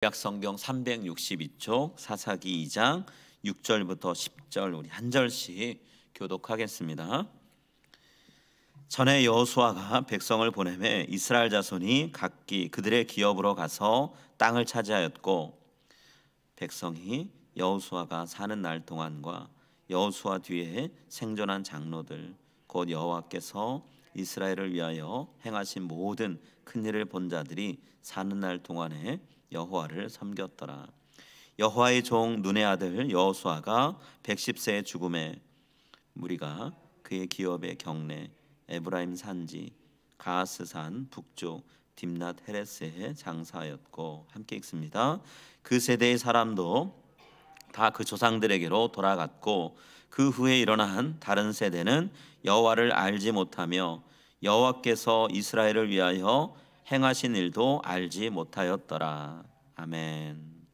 약성경 362쪽 사사기 2장 6절부터 10절 우리 한 절씩 교독하겠습니다. 전에 여호수아가 백성을 보내매 이스라엘 자손이 각기 그들의 기업으로 가서 땅을 차지하였고, 백성이 여호수아가 사는 날 동안과 여호수아 뒤에 생존한 장로들 곧 여호와께서 이스라엘을 위하여 행하신 모든 큰 일을 본 자들이 사는 날 동안에 여호와를 섬겼더라. 여호와의 종 눈의 아들 여호수아가 110세에 죽음에 무리가 그의 기업의 경내 에브라임 산지 가스산 북쪽 딥낫 헤레스에 장사하였고, 함께 읽습니다. 그 세대의 사람도 다 그 조상들에게로 돌아갔고, 그 후에 일어난 다른 세대는 여호와를 알지 못하며 여호와께서 이스라엘을 위하여 행하신 일도 알지 못하였더라. 아멘.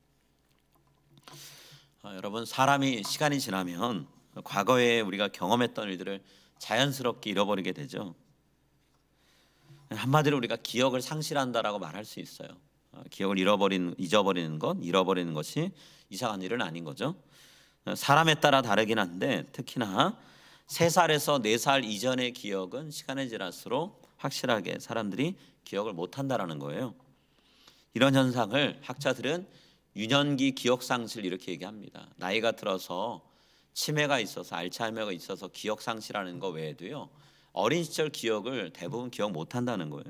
여러분, 사람이 시간이 지나면 과거에 우리가 경험했던 일들을 자연스럽게 잃어버리게 되죠. 한마디로 우리가 기억을 상실한다라고 말할 수 있어요. 기억을 잊어버리는 것이 이상한 일은 아닌 거죠. 사람에 따라 다르긴 한데, 특히나 3살에서 4살 이전의 기억은 시간이 지날수록 확실하게 사람들이 기억을 못한다라는 거예요. 이런 현상을 학자들은 유년기 기억상실 이렇게 얘기합니다. 나이가 들어서 치매가 있어서 알츠하이머가 있어서 기억상실하는 거 외에도요, 어린 시절 기억을 대부분 기억 못한다는 거예요.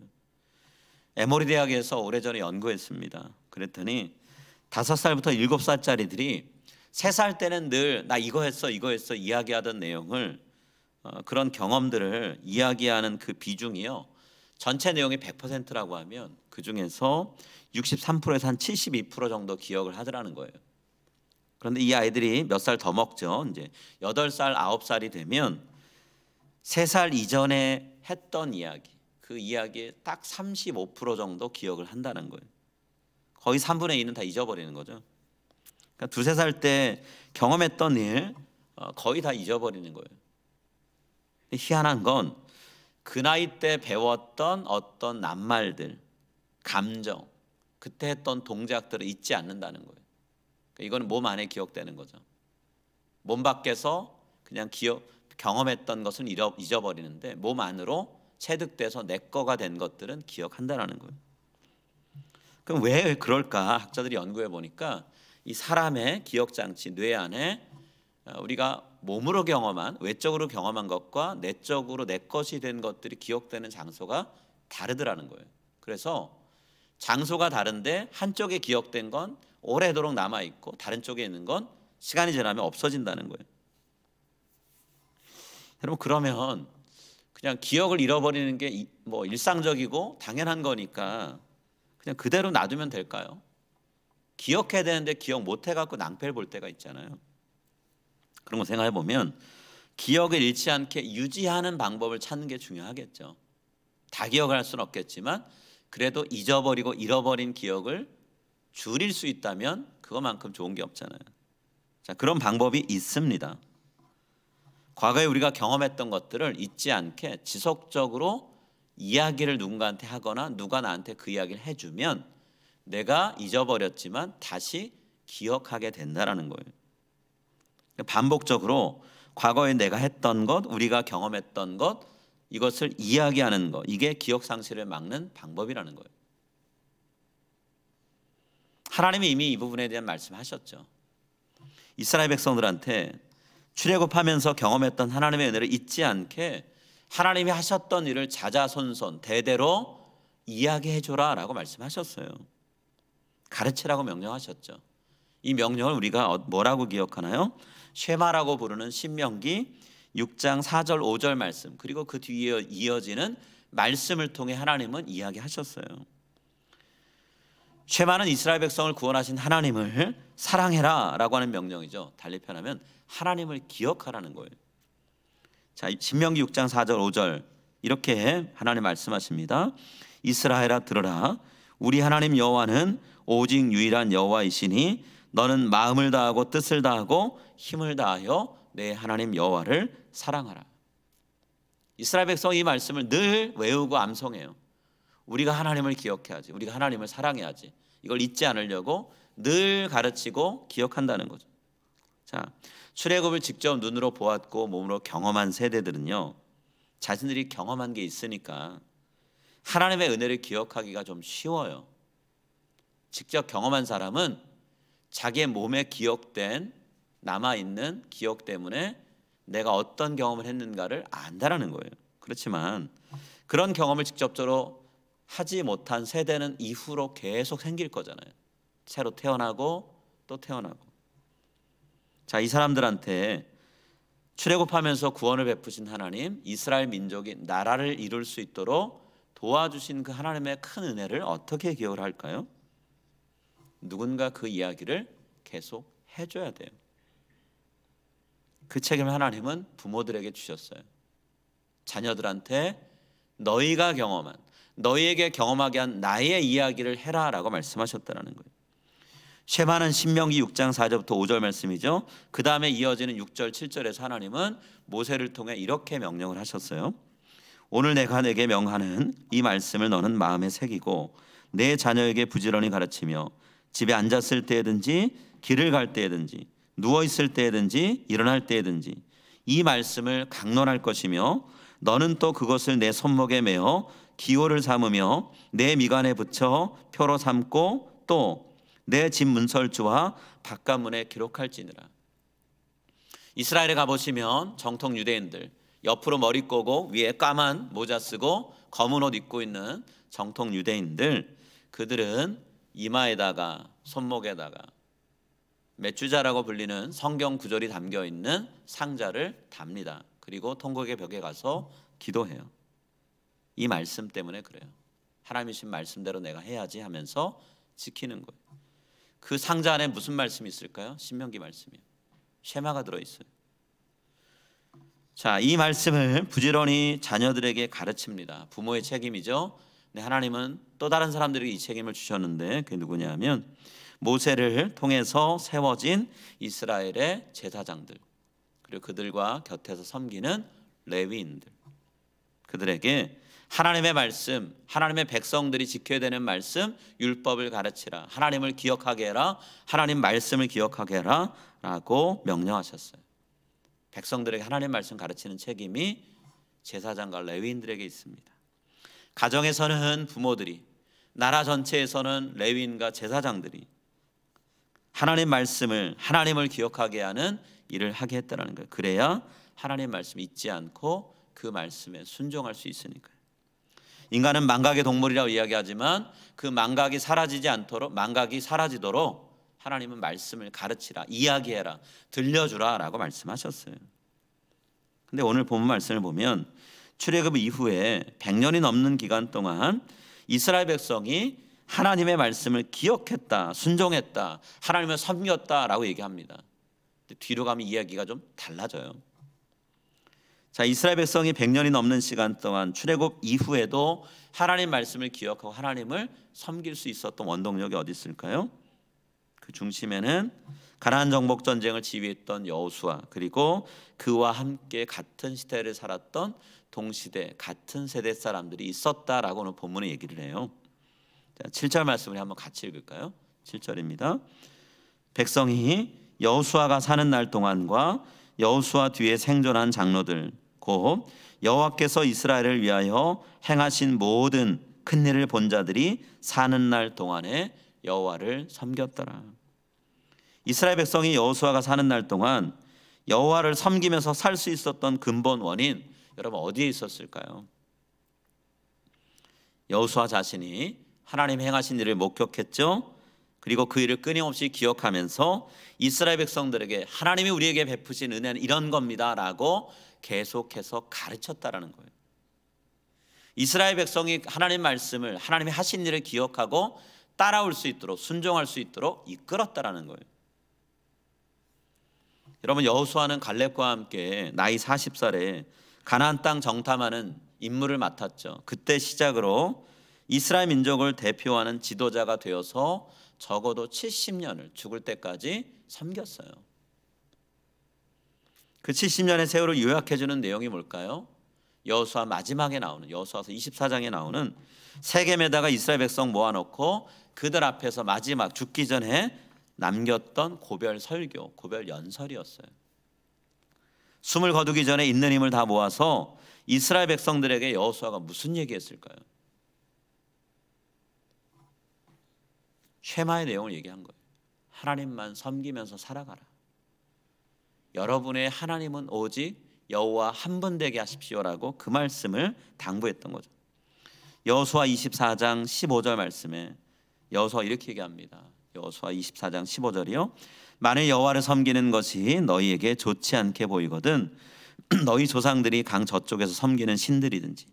에모리 대학에서 오래전에 연구했습니다. 그랬더니 5살부터 7살짜리들이 3살 때는 늘 나 이거 했어 이야기하던 내용을 그런 경험들을 이야기하는 그 비중이요, 전체 내용이 100%라고 하면 그 중에서 63%에서 한 72% 정도 기억을 하더라는 거예요. 그런데 이 아이들이 몇 살 더 먹죠. 이제 8살, 9살이 되면 3살 이전에 했던 이야기, 그 이야기에 딱 35% 정도 기억을 한다는 거예요. 거의 3분의 2는 다 잊어버리는 거죠. 그러니까 2, 3살 때 경험했던 일 거의 다 잊어버리는 거예요. 희한한 건 그 나이 때 배웠던 어떤 낱말들, 감정, 그때 했던 동작들을 잊지 않는다는 거예요. 그러니까 이거는 몸 안에 기억되는 거죠. 몸 밖에서 그냥 경험했던 것은 잊어버리는데, 몸 안으로 체득돼서 내 거가 된 것들은 기억한다는 거예요. 그럼 왜 그럴까? 학자들이 연구해 보니까 이 사람의 기억장치, 뇌 안에 우리가 몸으로 경험한, 외적으로 경험한 것과 내적으로 내 것이 된 것들이 기억되는 장소가 다르더라는 거예요. 그래서 장소가 다른데 한쪽에 기억된 건 오래도록 남아있고 다른 쪽에 있는 건 시간이 지나면 없어진다는 거예요. 여러분, 그러면 그냥 기억을 잃어버리는 게 뭐 일상적이고 당연한 거니까 그냥 그대로 놔두면 될까요? 기억해야 되는데 기억 못 해갖고 낭패를 볼 때가 있잖아요. 그런 거 생각해 보면 기억을 잃지 않게 유지하는 방법을 찾는 게 중요하겠죠. 다 기억할 수는 없겠지만 그래도 잊어버리고 잃어버린 기억을 줄일 수 있다면 그것만큼 좋은 게 없잖아요. 자, 그런 방법이 있습니다. 과거에 우리가 경험했던 것들을 잊지 않게 지속적으로 이야기를 누군가한테 하거나 누가 나한테 그 이야기를 해주면 내가 잊어버렸지만 다시 기억하게 된다는 거예요. 반복적으로 과거에 내가 했던 것, 우리가 경험했던 것, 이것을 이야기하는 것, 이게 기억상실을 막는 방법이라는 거예요. 하나님이 이미 이 부분에 대한 말씀하셨죠. 이스라엘 백성들한테 출애굽하면서 경험했던 하나님의 은혜를 잊지 않게 하나님이 하셨던 일을 자자손손 대대로 이야기해줘라 라고 말씀하셨어요. 가르치라고 명령하셨죠. 이 명령을 우리가 뭐라고 기억하나요? 쉐마라고 부르는 신명기 6장 4절 5절 말씀, 그리고 그 뒤에 이어지는 말씀을 통해 하나님은 이야기하셨어요. 쉐마는 이스라엘 백성을 구원하신 하나님을 사랑해라 라고 하는 명령이죠. 달리 표현하면 하나님을 기억하라는 거예요. 자, 신명기 6장 4절 5절 이렇게 하나님 말씀하십니다. 이스라엘아 들으라. 우리 하나님 여호와는 오직 유일한 여호와이시니 너는 마음을 다하고 뜻을 다하고 힘을 다하여 내 하나님 여호와를 사랑하라. 이스라엘 백성이 이 말씀을 늘 외우고 암송해요. 우리가 하나님을 기억해야지, 우리가 하나님을 사랑해야지. 이걸 잊지 않으려고 늘 가르치고 기억한다는 거죠. 자, 출애굽을 직접 눈으로 보았고 몸으로 경험한 세대들은요, 자신들이 경험한 게 있으니까 하나님의 은혜를 기억하기가 좀 쉬워요. 직접 경험한 사람은 자기의 몸에 기억된, 남아있는 기억 때문에 내가 어떤 경험을 했는가를 안다라는 거예요. 그렇지만 그런 경험을 직접적으로 하지 못한 세대는 이후로 계속 생길 거잖아요. 새로 태어나고 또 태어나고. 자, 이 사람들한테 출애굽하면서 구원을 베푸신 하나님, 이스라엘 민족이 나라를 이룰 수 있도록 도와주신 그 하나님의 큰 은혜를 어떻게 기억을 할까요? 누군가 그 이야기를 계속 해줘야 돼요. 그 책임을 하나님은 부모들에게 주셨어요. 자녀들한테 너희가 경험한, 너희에게 경험하게 한 나의 이야기를 해라라고 말씀하셨다는 거예요. 쉐마는 신명기 6장 4절부터 5절 말씀이죠. 그 다음에 이어지는 6절 7절에서 하나님은 모세를 통해 이렇게 명령을 하셨어요. 오늘 내가 내게 명하는 이 말씀을 너는 마음에 새기고 내 자녀에게 부지런히 가르치며 집에 앉았을 때든지 길을 갈 때든지 누워 있을 때든지 일어날 때든지 이 말씀을 강론할 것이며 너는 또 그것을 내 손목에 메어 기호를 삼으며 내 미간에 붙여 표로 삼고 또 내 집 문설주와 바깥문에 기록할지니라. 이스라엘에 가보시면 정통 유대인들 옆으로 머리 꼬고 위에 까만 모자 쓰고 검은 옷 입고 있는 정통 유대인들, 그들은 이마에다가 손목에다가 메추자라고 불리는 성경 구절이 담겨있는 상자를 답니다. 그리고 통곡의 벽에 가서 기도해요. 이 말씀 때문에 그래요. 하나님이 주신 말씀대로 내가 해야지 하면서 지키는 거예요. 그 상자 안에 무슨 말씀이 있을까요? 신명기 말씀이에요. 쉐마가 들어있어요. 자, 이 말씀을 부지런히 자녀들에게 가르칩니다. 부모의 책임이죠. 근데 하나님은 또 다른 사람들에게 이 책임을 주셨는데 그게 누구냐면 모세를 통해서 세워진 이스라엘의 제사장들, 그리고 그들과 곁에서 섬기는 레위인들, 그들에게 하나님의 말씀, 하나님의 백성들이 지켜야 되는 말씀, 율법을 가르치라, 하나님을 기억하게 해라, 하나님 말씀을 기억하게 해라 라고 명령하셨어요. 백성들에게 하나님 말씀 가르치는 책임이 제사장과 레위인들에게 있습니다. 가정에서는 부모들이, 나라 전체에서는 레위인과 제사장들이 하나님 말씀을, 하나님을 기억하게 하는 일을 하게 했다는 거예요. 그래야 하나님 말씀 잊지 않고 그 말씀에 순종할 수 있으니까요. 인간은 망각의 동물이라고 이야기하지만 그 망각이 사라지지 않도록, 망각이 사라지도록 하나님은 말씀을 가르치라, 이야기해라, 들려주라 라고 말씀하셨어요. 근데 오늘 본문 말씀을 보면 출애굽 이후에 100년이 넘는 기간 동안 이스라엘 백성이 하나님의 말씀을 기억했다, 순종했다, 하나님을 섬겼다라고 얘기합니다. 근데 뒤로 가면 이야기가 좀 달라져요. 자, 이스라엘 백성이 100년이 넘는 시간 동안 출애굽 이후에도 하나님 말씀을 기억하고 하나님을 섬길 수 있었던 원동력이 어디 있을까요? 그 중심에는 가나안 정복 전쟁을 지휘했던 여호수아, 그리고 그와 함께 같은 시대를 살았던 동시대 같은 세대 사람들이 있었다라고 오늘 본문에 얘기를 해요. 자, 7절 말씀을 한번 같이 읽을까요? 7절입니다. 백성이 여호수아가 사는 날 동안과 여호수아 뒤에 생존한 장로들 곧 여호와께서 이스라엘을 위하여 행하신 모든 큰 일을 본 자들이 사는 날 동안에 여호와를 섬겼더라. 이스라엘 백성이 여호수아가 사는 날 동안 여호와를 섬기면서 살 수 있었던 근본 원인, 여러분 어디에 있었을까요? 여호수아 자신이 하나님 행하신 일을 목격했죠. 그리고 그 일을 끊임없이 기억하면서 이스라엘 백성들에게 하나님이 우리에게 베푸신 은혜는 이런 겁니다 라고 계속해서 가르쳤다라는 거예요. 이스라엘 백성이 하나님 말씀을, 하나님이 하신 일을 기억하고 따라올 수 있도록, 순종할 수 있도록 이끌었다라는 거예요. 여러분, 여호수아는 갈렙과 함께 나이 40살에 가나안 땅 정탐하는 임무를 맡았죠. 그때 시작으로 이스라엘 민족을 대표하는 지도자가 되어서 적어도 70년을 죽을 때까지 섬겼어요. 그 70년의 세월을 요약해주는 내용이 뭘까요? 여호수아 마지막에 나오는 여호수아서 24장에 나오는 세겜에다가 이스라엘 백성 모아놓고 그들 앞에서 마지막 죽기 전에 남겼던 고별 설교, 고별 연설이었어요. 숨을 거두기 전에 있는 힘을 다 모아서 이스라엘 백성들에게 여호수아가 무슨 얘기했을까요? 쉐마의 내용을 얘기한 거예요. 하나님만 섬기면서 살아가라. 여러분의 하나님은 오직 여호와 한 분 되게 하십시오라고 그 말씀을 당부했던 거죠. 여호수아 24장 15절 말씀에 여호수아 이렇게 얘기합니다. 여호수아 24장 15절이요. 만일 여호와를 섬기는 것이 너희에게 좋지 않게 보이거든 너희 조상들이 강 저쪽에서 섬기는 신들이든지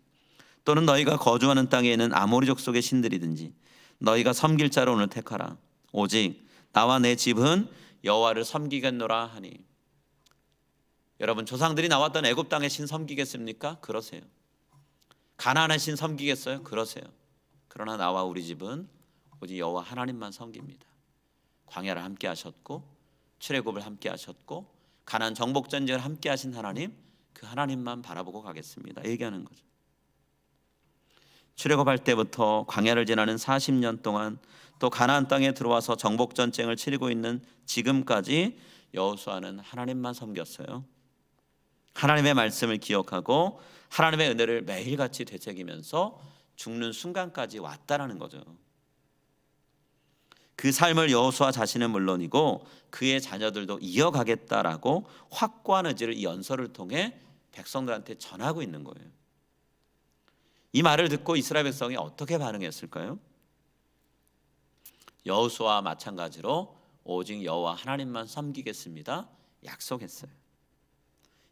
또는 너희가 거주하는 땅에 있는 아모리 족속의 신들이든지 너희가 섬길 자를 오늘 택하라. 오직 나와 내 집은 여호와를 섬기겠노라 하니. 여러분, 조상들이 나왔던 애굽 땅의 신 섬기겠습니까? 그러세요. 가나안의 신 섬기겠어요? 그러세요. 그러나 나와 우리 집은 오직 여호와 하나님만 섬깁니다. 광야를 함께 하셨고 출애굽을 함께 하셨고 가나안 정복 전쟁을 함께 하신 하나님, 그 하나님만 바라보고 가겠습니다. 얘기하는 거죠. 출애굽할 때부터 광야를 지나는 40년 동안 또 가나안 땅에 들어와서 정복 전쟁을 치르고 있는 지금까지 여호수아는 하나님만 섬겼어요. 하나님의 말씀을 기억하고 하나님의 은혜를 매일같이 되새기면서 죽는 순간까지 왔다라는 거죠. 그 삶을 여호수아 자신은 물론이고 그의 자녀들도 이어가겠다라고 확고한 의지를 이 연설을 통해 백성들한테 전하고 있는 거예요. 이 말을 듣고 이스라엘 백성이 어떻게 반응했을까요? 여호수아와 마찬가지로 오직 여호와 하나님만 섬기겠습니다 약속했어요.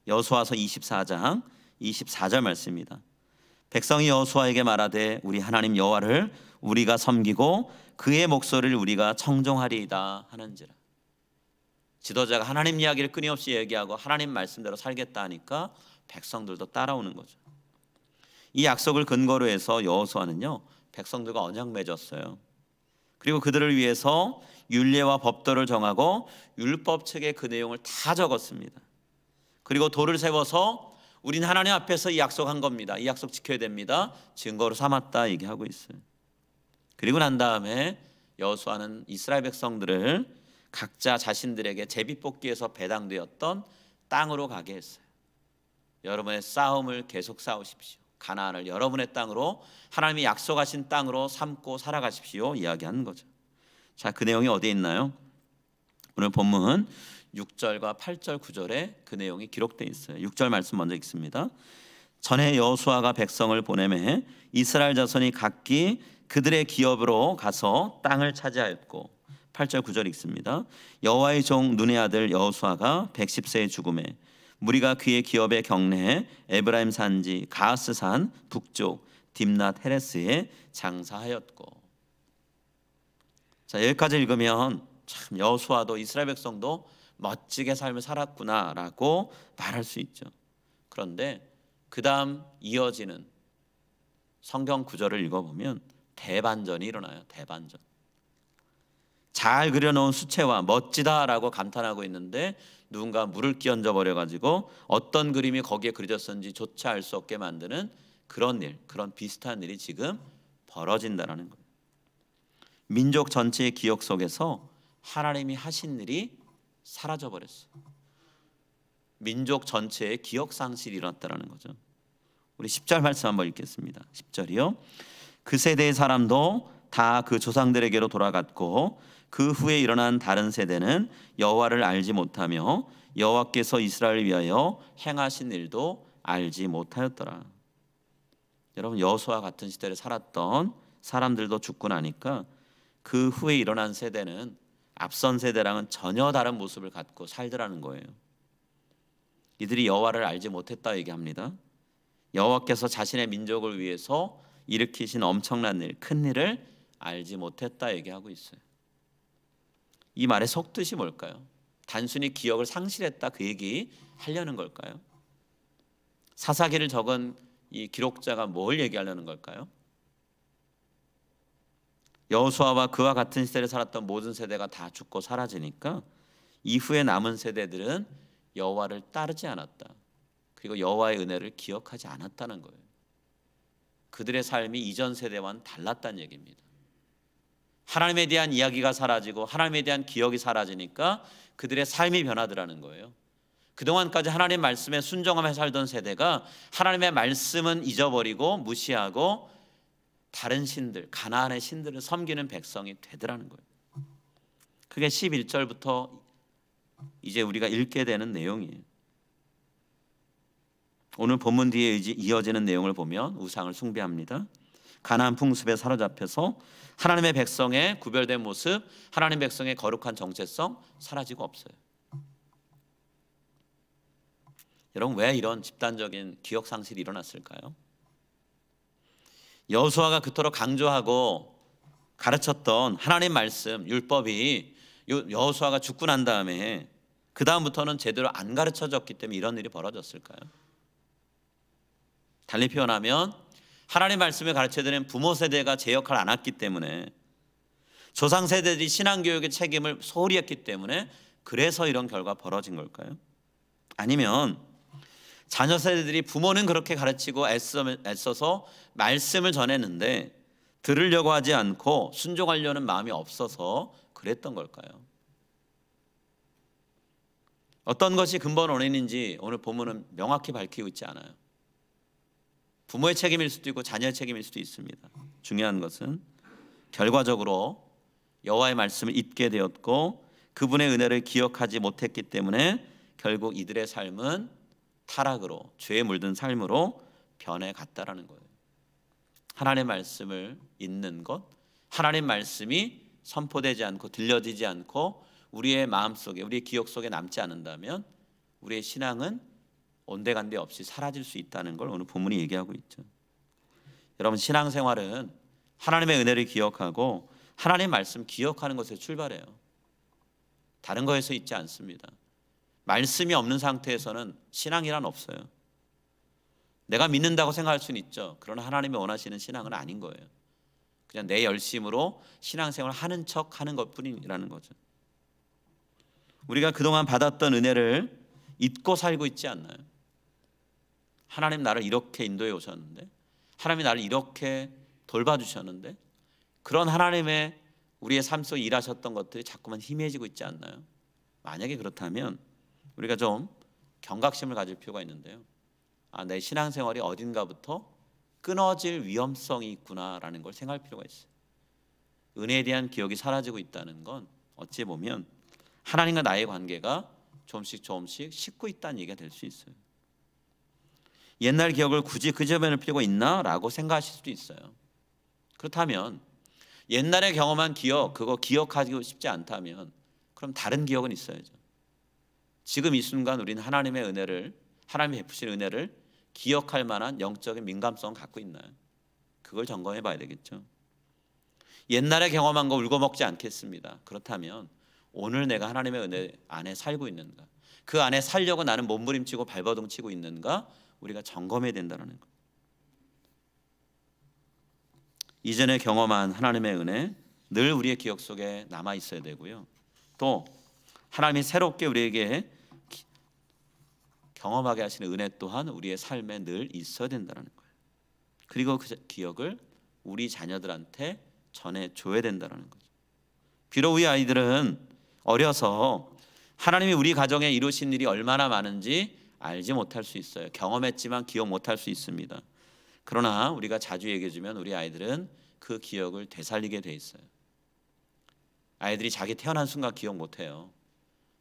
여호수아서 24장 24절 말씀입니다. 백성이 여호수아에게 말하되 우리 하나님 여호와를 우리가 섬기고 그의 목소리를 우리가 청종하리이다 하는지라. 지도자가 하나님 이야기를 끊임없이 얘기하고 하나님 말씀대로 살겠다 하니까 백성들도 따라오는 거죠. 이 약속을 근거로 해서 여호수아는요 백성들과 언약 맺었어요. 그리고 그들을 위해서 율례와 법도를 정하고 율법책에 그 내용을 다 적었습니다. 그리고 돌을 세워서 우린 하나님 앞에서 이 약속한 겁니다. 이 약속 지켜야 됩니다. 증거로 삼았다 얘기하고 있어요. 그리고 난 다음에 여호수아는 이스라엘 백성들을 각자 자신들에게 제비뽑기에서 배당되었던 땅으로 가게 했어요. 여러분의 싸움을 계속 싸우십시오. 가나안을 여러분의 땅으로 하나님이 약속하신 땅으로 삼고 살아가십시오 이야기하는 거죠. 자, 그 내용이 어디에 있나요? 오늘 본문 6절과 8절 9절에 그 내용이 기록되어 있어요. 6절 말씀 먼저 읽습니다. 전에 여호수아가 백성을 보내매 이스라엘 자손이 각기 그들의 기업으로 가서 땅을 차지하였고 8절 9절 읽습니다. 여호와의 종 눈의 아들 여호수아가 110세에 죽음에 무리가 그의 기업의 경내에 에브라임 산지 가스산 북쪽 딥낫 헤레스에 장사하였고. 자, 여기까지 읽으면 참 여호수아도 이스라엘 백성도 멋지게 삶을 살았구나라고 말할 수 있죠. 그런데 그 다음 이어지는 성경 구절을 읽어보면 대반전이 일어나요. 대반전. 잘 그려놓은 수채화 멋지다라고 감탄하고 있는데 누군가 물을 끼얹어 버려가지고 어떤 그림이 거기에 그려졌는지 조차 알 수 없게 만드는 그런 일, 그런 비슷한 일이 지금 벌어진다는 거예요. 민족 전체의 기억 속에서 하나님이 하신 일이 사라져 버렸어요. 민족 전체의 기억 상실이 일어났다는 거죠. 우리 10절 말씀 한번 읽겠습니다. 10절이요. 그 세대의 사람도 다 그 조상들에게로 돌아갔고 그 후에 일어난 다른 세대는 여호와를 알지 못하며 여호와께서 이스라엘을 위하여 행하신 일도 알지 못하였더라. 여러분, 여호수아 같은 시대를 살았던 사람들도 죽고 나니까 그 후에 일어난 세대는 앞선 세대랑은 전혀 다른 모습을 갖고 살더라는 거예요. 이들이 여호와를 알지 못했다 얘기합니다. 여호와께서 자신의 민족을 위해서 일으키신 엄청난 일, 큰 일을 알지 못했다 얘기하고 있어요. 이 말의 속뜻이 뭘까요? 단순히 기억을 상실했다 그 얘기 하려는 걸까요? 사사기를 적은 이 기록자가 뭘 얘기하려는 걸까요? 여호수아와 그와 같은 시대를 살았던 모든 세대가 다 죽고 사라지니까 이후에 남은 세대들은 여호와를 따르지 않았다. 그리고 여호와의 은혜를 기억하지 않았다는 거예요. 그들의 삶이 이전 세대와는 달랐다는 얘기입니다. 하나님에 대한 이야기가 사라지고 하나님에 대한 기억이 사라지니까 그들의 삶이 변하더라는 거예요. 그동안까지 하나님 말씀에 순종하며 살던 세대가 하나님의 말씀은 잊어버리고 무시하고 다른 신들, 가나안의 신들을 섬기는 백성이 되더라는 거예요. 그게 11절부터 이제 우리가 읽게 되는 내용이에요. 오늘 본문 뒤에 이어지는 내용을 보면 우상을 숭배합니다. 가나안 풍습에 사로잡혀서 하나님의 백성의 구별된 모습, 하나님 백성의 거룩한 정체성 사라지고 없어요. 여러분, 왜 이런 집단적인 기억 상실이 일어났을까요? 여호수아가 그토록 강조하고 가르쳤던 하나님 말씀, 율법이 여호수아가 죽고 난 다음에 그 다음부터는 제대로 안 가르쳐졌기 때문에 이런 일이 벌어졌을까요? 달리 표현하면 하나님 말씀을 가르쳐드리는 부모 세대가 제 역할을 안 했기 때문에, 조상 세대들이 신앙교육의 책임을 소홀히 했기 때문에 그래서 이런 결과가 벌어진 걸까요? 아니면 자녀 세대들이 부모는 그렇게 가르치고 애써서 말씀을 전했는데 들으려고 하지 않고 순종하려는 마음이 없어서 그랬던 걸까요? 어떤 것이 근본 원인인지 오늘 본문은 명확히 밝히고 있지 않아요. 부모의 책임일 수도 있고 자녀의 책임일 수도 있습니다. 중요한 것은 결과적으로 여호와의 말씀을 잊게 되었고 그분의 은혜를 기억하지 못했기 때문에 결국 이들의 삶은 타락으로, 죄에 물든 삶으로 변해갔다라는 거예요. 하나님의 말씀을 잊는 것, 하나님 말씀이 선포되지 않고 들려지지 않고 우리의 마음속에, 우리의 기억 속에 남지 않는다면 우리의 신앙은 온데간데 없이 사라질 수 있다는 걸 오늘 본문이 얘기하고 있죠. 여러분, 신앙생활은 하나님의 은혜를 기억하고 하나님의 말씀 기억하는 것에 출발해요. 다른 거에서 있지 않습니다. 말씀이 없는 상태에서는 신앙이란 없어요. 내가 믿는다고 생각할 수는 있죠. 그러나 하나님이 원하시는 신앙은 아닌 거예요. 그냥 내 열심으로 신앙생활을 하는 척 하는 것뿐이라는 거죠. 우리가 그동안 받았던 은혜를 잊고 살고 있지 않나요? 하나님 나를 이렇게 인도해 오셨는데, 하나님이 나를 이렇게 돌봐주셨는데, 그런 하나님의 우리의 삶 속에 일하셨던 것들이 자꾸만 희미해지고 있지 않나요? 만약에 그렇다면 우리가 좀 경각심을 가질 필요가 있는데요. 내 신앙생활이 어딘가부터 끊어질 위험성이 있구나라는 걸 생각할 필요가 있어요. 은혜에 대한 기억이 사라지고 있다는 건 어찌 보면 하나님과 나의 관계가 조금씩 식고 있다는 얘기가 될 수 있어요. 옛날 기억을 굳이 끄집어낼 필요가 있나라고 생각하실 수도 있어요. 그렇다면 옛날에 경험한 기억, 그거 기억하고 싶지 않다면 그럼 다른 기억은 있어야죠. 지금 이 순간 우리는 하나님의 은혜를, 하나님이 베푸신 은혜를 기억할 만한 영적인 민감성을 갖고 있나요? 그걸 점검해 봐야 되겠죠. 옛날에 경험한 거 울고 먹지 않겠습니다. 그렇다면 오늘 내가 하나님의 은혜 안에 살고 있는가, 그 안에 살려고 나는 몸부림치고 발버둥 치고 있는가, 우리가 점검해야 된다는 것. 이전에 경험한 하나님의 은혜 늘 우리의 기억 속에 남아 있어야 되고요. 또 하나님이 새롭게 우리에게 경험하게 하시는 은혜 또한 우리의 삶에 늘 있어야 된다는 거예요. 그리고 그 기억을 우리 자녀들한테 전해줘야 된다는 거죠. 비록 우리 아이들은 어려서 하나님이 우리 가정에 이루신 일이 얼마나 많은지 알지 못할 수 있어요. 경험했지만 기억 못할 수 있습니다. 그러나 우리가 자주 얘기해주면 우리 아이들은 그 기억을 되살리게 돼 있어요. 아이들이 자기 태어난 순간 기억 못해요.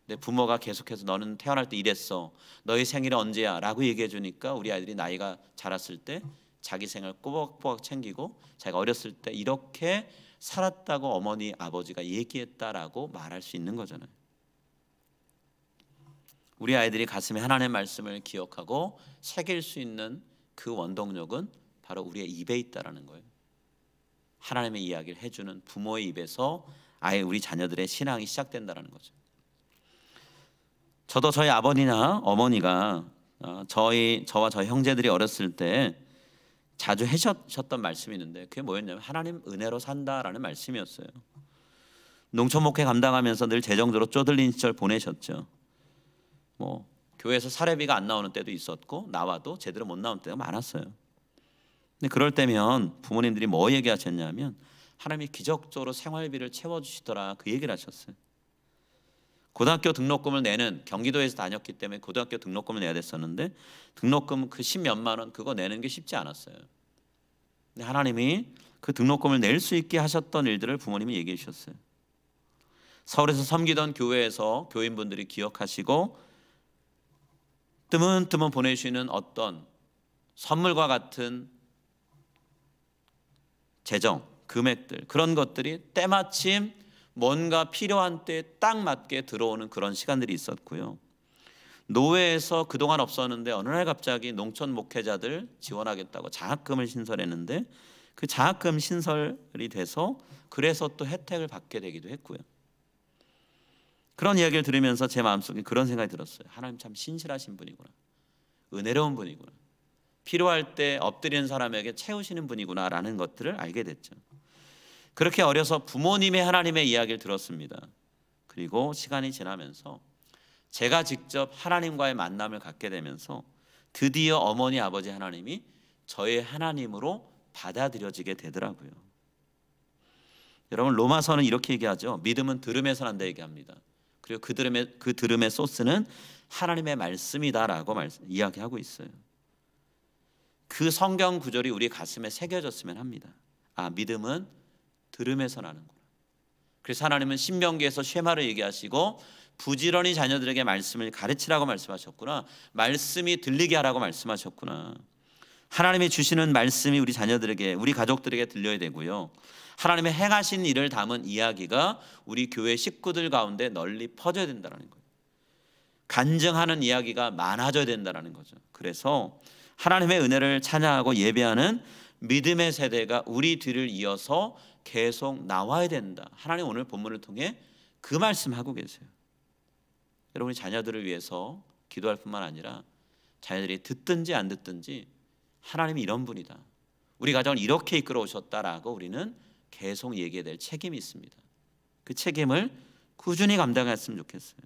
근데 부모가 계속해서 너는 태어날 때 이랬어, 너의 생일은 언제야 라고 얘기해 주니까 우리 아이들이 나이가 자랐을 때 자기 생을 꼬박꼬박 챙기고 자기가 어렸을 때 이렇게 살았다고 어머니 아버지가 얘기했다라고 말할 수 있는 거잖아요. 우리 아이들이 가슴에 하나님의 말씀을 기억하고 새길 수 있는 그 원동력은 바로 우리의 입에 있다라는 거예요. 하나님의 이야기를 해주는 부모의 입에서 아예 우리 자녀들의 신앙이 시작된다라는 거죠. 저도 저희 아버지나 어머니가 저와 저희 형제들이 어렸을 때 자주 해주셨던 말씀이 있는데 그게 뭐였냐면 하나님 은혜로 산다라는 말씀이었어요. 농촌 목회 감당하면서 늘 재정적으로 쪼들린 시절 보내셨죠. 교회에서 사례비가 안 나오는 때도 있었고 나와도 제대로 못 나오는 때가 많았어요. 근데 그럴 때면 부모님들이 뭐 얘기하셨냐면 하나님이 기적적으로 생활비를 채워주시더라, 그 얘기를 하셨어요. 고등학교 등록금을 내는, 경기도에서 다녔기 때문에 고등학교 등록금을 내야 됐었는데 등록금 그 10몇만 원 그거 내는 게 쉽지 않았어요. 근데 하나님이 그 등록금을 낼 수 있게 하셨던 일들을 부모님이 얘기해 주셨어요. 서울에서 섬기던 교회에서 교인분들이 기억하시고 뜨문뜨문 보내주시는 어떤 선물과 같은 재정, 금액들, 그런 것들이 때마침 뭔가 필요한 때에 딱 맞게 들어오는 그런 시간들이 있었고요. 노회에서 그동안 없었는데 어느 날 갑자기 농촌 목회자들 지원하겠다고 장학금을 신설했는데 그 장학금 신설이 돼서 그래서 또 혜택을 받게 되기도 했고요. 그런 이야기를 들으면서 제 마음속에 그런 생각이 들었어요. 하나님 참 신실하신 분이구나, 은혜로운 분이구나, 필요할 때 엎드리는 사람에게 채우시는 분이구나 라는 것들을 알게 됐죠. 그렇게 어려서 부모님의 하나님의 이야기를 들었습니다. 그리고 시간이 지나면서 제가 직접 하나님과의 만남을 갖게 되면서 드디어 어머니 아버지 하나님이 저의 하나님으로 받아들여지게 되더라고요. 여러분, 로마서는 이렇게 얘기하죠. 믿음은 들음에서 난다 얘기합니다. 그리고 그 들음의 소스는 하나님의 말씀이다라고 이야기하고 있어요. 그 성경 구절이 우리 가슴에 새겨졌으면 합니다. 아, 믿음은 들음에서 나는구나. 그래서 하나님은 신명기에서 쉐마를 얘기하시고 부지런히 자녀들에게 말씀을 가르치라고 말씀하셨구나, 말씀이 들리게 하라고 말씀하셨구나. 하나님이 주시는 말씀이 우리 자녀들에게, 우리 가족들에게 들려야 되고요. 하나님의 행하신 일을 담은 이야기가 우리 교회 식구들 가운데 널리 퍼져야 된다는 거예요. 간증하는 이야기가 많아져야 된다는 거죠. 그래서 하나님의 은혜를 찬양하고 예배하는 믿음의 세대가 우리 뒤를 이어서 계속 나와야 된다. 하나님 오늘 본문을 통해 그 말씀하고 계세요. 여러분이 자녀들을 위해서 기도할 뿐만 아니라 자녀들이 듣든지 안 듣든지 하나님이 이런 분이다, 우리 가정을 이렇게 이끌어 오셨다라고 우리는 계속 얘기해야 될 책임이 있습니다. 그 책임을 꾸준히 감당했으면 좋겠어요.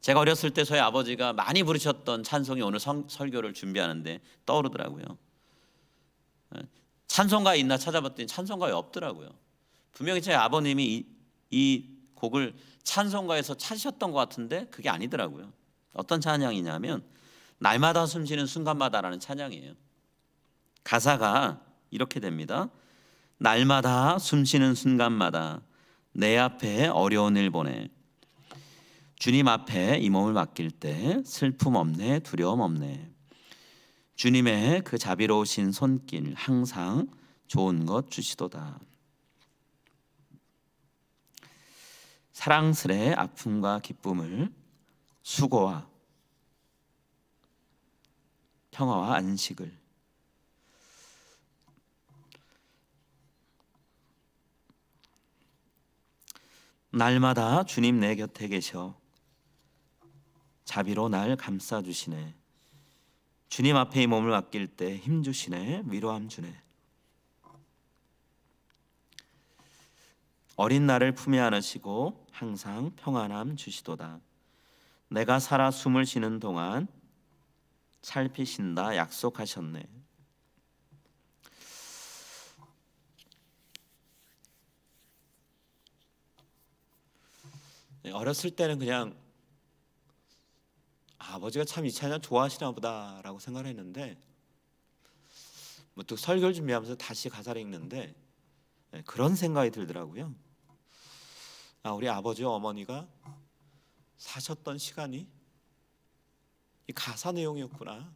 제가 어렸을 때 저희 아버지가 많이 부르셨던 찬송이 오늘 설교를 준비하는데 떠오르더라고요. 찬송가에 있나 찾아봤더니 찬송가에 없더라고요. 분명히 제 아버님이 이 곡을 찬송가에서 찾으셨던 것 같은데 그게 아니더라고요. 어떤 찬양이냐면 날마다 숨쉬는 순간마다라는 찬양이에요. 가사가 이렇게 됩니다. 날마다 숨쉬는 순간마다 내 앞에 어려운 일 보내, 주님 앞에 이 몸을 맡길 때 슬픔 없네, 두려움 없네, 주님의 그 자비로우신 손길 항상 좋은 것 주시도다. 사랑스레 아픔과 기쁨을, 수고와 평화와 안식을, 날마다 주님 내 곁에 계셔 자비로 날 감싸주시네, 주님 앞에 이 몸을 맡길 때 힘주시네, 위로함 주네, 어린 나를 품에 안으시고 항상 평안함 주시도다. 내가 살아 숨을 쉬는 동안 살피신다 약속하셨네. 어렸을 때는 그냥 아버지가 참 이 찬양 좋아하시나 보다라고 생각을 했는데 또 설교를 준비하면서 다시 가사를 읽는데 그런 생각이 들더라고요. 아, 우리 아버지 어머니가 사셨던 시간이 이 가사 내용이었구나.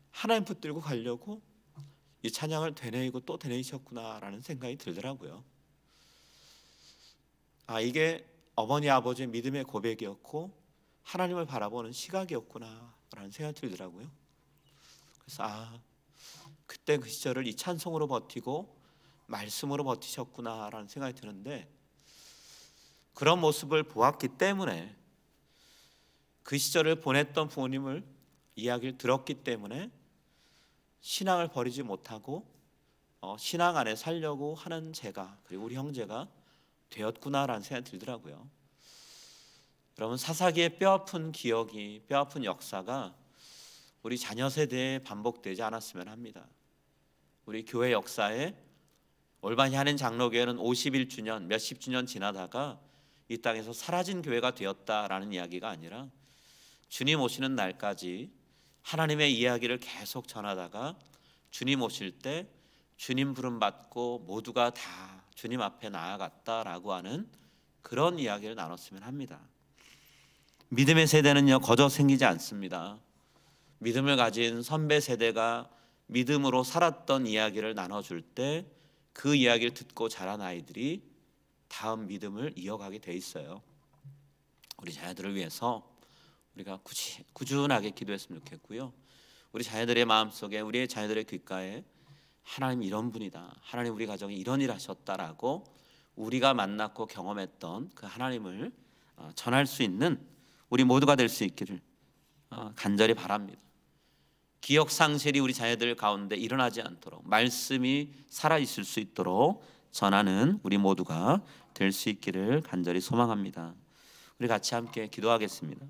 하나님 붙들고 가려고 이 찬양을 되뇌이고 또 되뇌이셨구나라는 생각이 들더라고요. 아, 이게 어머니 아버지의 믿음의 고백이었고 하나님을 바라보는 시각이었구나라는 생각이 들더라고요. 그래서 그때 그 시절을 이 찬송으로 버티고 말씀으로 버티셨구나라는 생각이 드는데, 그런 모습을 보았기 때문에 그 시절을 보냈던 부모님을 이야기를 들었기 때문에 신앙을 버리지 못하고 신앙 안에 살려고 하는 제가, 그리고 우리 형제가 되었구나라는 생각이 들더라고요. 여러분, 사사기의 뼈아픈 기억이, 뼈아픈 역사가 우리 자녀 세대에 반복되지 않았으면 합니다. 우리 교회 역사에 올바니 하는 장로교회는 51주년, 몇십 주년 지나다가 이 땅에서 사라진 교회가 되었다라는 이야기가 아니라 주님 오시는 날까지 하나님의 이야기를 계속 전하다가 주님 오실 때 주님 부름 받고 모두가 다 주님 앞에 나아갔다라고 하는 그런 이야기를 나눴으면 합니다. 믿음의 세대는요, 거저 생기지 않습니다. 믿음을 가진 선배 세대가 믿음으로 살았던 이야기를 나눠줄 때 그 이야기를 듣고 자란 아이들이 다음 믿음을 이어가게 돼 있어요. 우리 자녀들을 위해서 우리가 꾸준하게 기도했으면 좋겠고요. 우리 자녀들의 마음속에, 우리의 자녀들의 귓가에 하나님 이런 분이다, 하나님 우리 가정에 이런 일 하셨다라고 우리가 만났고 경험했던 그 하나님을 전할 수 있는 우리 모두가 될 수 있기를 간절히 바랍니다. 기억 상실이 우리 자녀들 가운데 일어나지 않도록, 말씀이 살아있을 수 있도록 전하는 우리 모두가 될 수 있기를 간절히 소망합니다. 우리 같이 함께 기도하겠습니다.